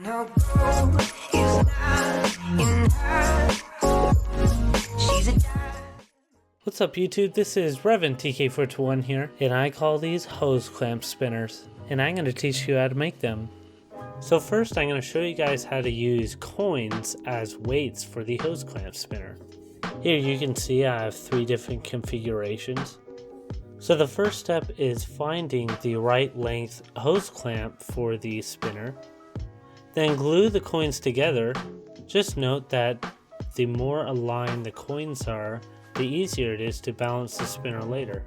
No gold is not in her. She's a What's up YouTube, this is Revan TK421 here, and I call these hose clamp spinners, and I'm going to teach you how to make them. So first I'm going to show you guys how to use coins as weights for the hose clamp spinner. Here you can see I have 3 different configurations. So the first step is finding the right length hose clamp for the spinner. Then glue the coins together. Just note that the more aligned the coins are, the easier it is to balance the spinner later.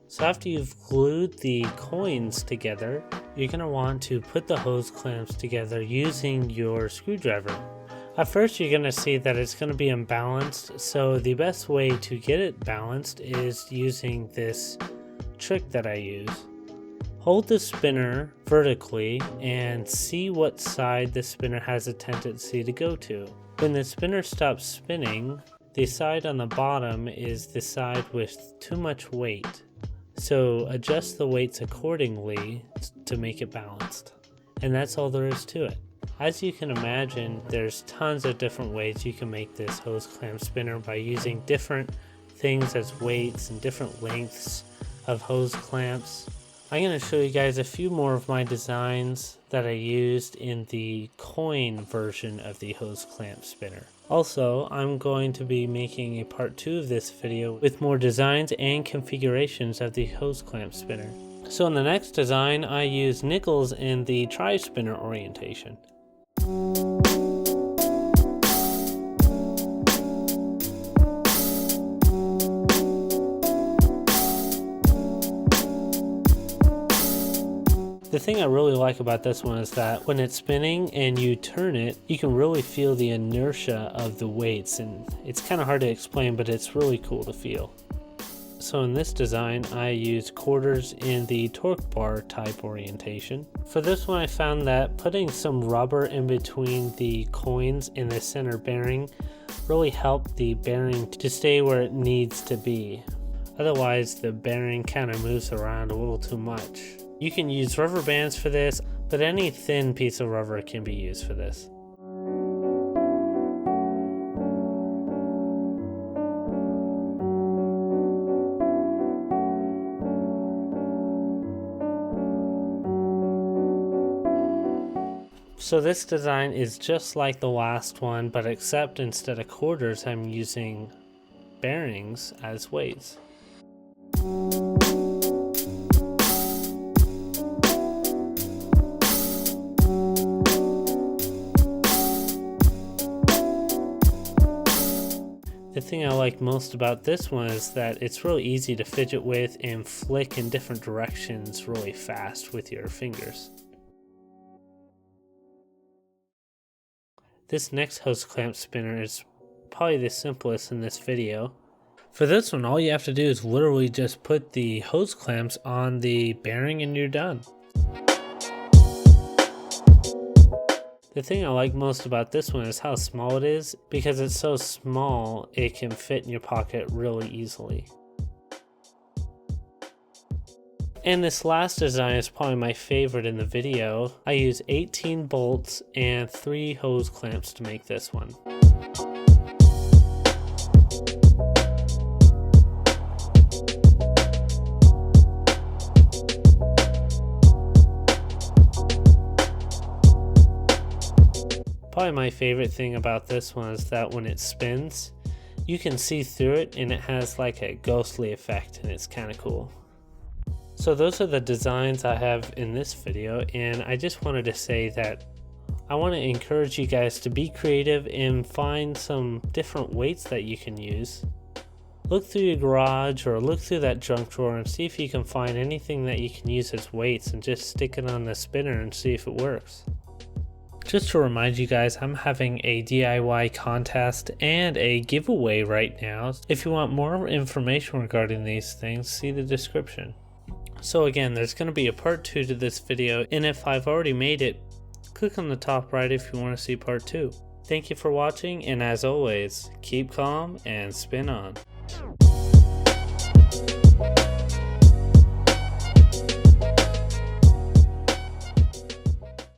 So after you've glued the coins together, you're going to want to put the hose clamps together using your screwdriver. At first you're going to see that it's going to be imbalanced, so the best way to get it balanced is using this trick that I use. Hold the spinner vertically and see what side the spinner has a tendency to go to. When the spinner stops spinning, the side on the bottom is the side with too much weight. So adjust the weights accordingly to make it balanced. And that's all there is to it. As you can imagine, there's tons of different ways you can make this hose clamp spinner by using different things as weights and different lengths of hose clamps. I'm going to show you guys a few more of my designs that I used in the coin version of the hose clamp spinner. Also, I'm going to be making a part 2 of this video with more designs and configurations of the hose clamp spinner. So in the next design, I use nickels in the tri-spinner orientation. The thing I really like about this one is that when it's spinning and you turn it, you can really feel the inertia of the weights, and it's kind of hard to explain, but it's really cool to feel. So in this design, I use quarters in the torque bar type orientation. For this one, I found that putting some rubber in between the coins in the center bearing really helped the bearing to stay where it needs to be. Otherwise, the bearing kind of moves around a little too much. You can use rubber bands for this, but any thin piece of rubber can be used for this. So this design is just like the last one, but except instead of quarters, I'm using bearings as weights. The thing I like most about this one is that it's really easy to fidget with and flick in different directions really fast with your fingers. This next hose clamp spinner is probably the simplest in this video. For this one, all you have to do is literally just put the hose clamps on the bearing and you're done. The thing I like most about this one is how small it is. Because it's so small, it can fit in your pocket really easily. And this last design is probably my favorite in the video. I use 18 bolts and 3 hose clamps to make this one. Probably my favorite thing about this one is that when it spins, you can see through it and it has like a ghostly effect, and it's kind of cool. So those are the designs I have in this video, and I just wanted to say that I want to encourage you guys to be creative and find some different weights that you can use. Look through your garage or look through that junk drawer and see if you can find anything that you can use as weights, and just stick it on the spinner and see if it works. Just to remind you guys, I'm having a DIY contest and a giveaway right now. If you want more information regarding these things, see the description. So again, there's going to be a part 2 to this video, and if I've already made it, click on the top right if you want to see part 2. Thank you for watching, and as always, keep calm and spin on.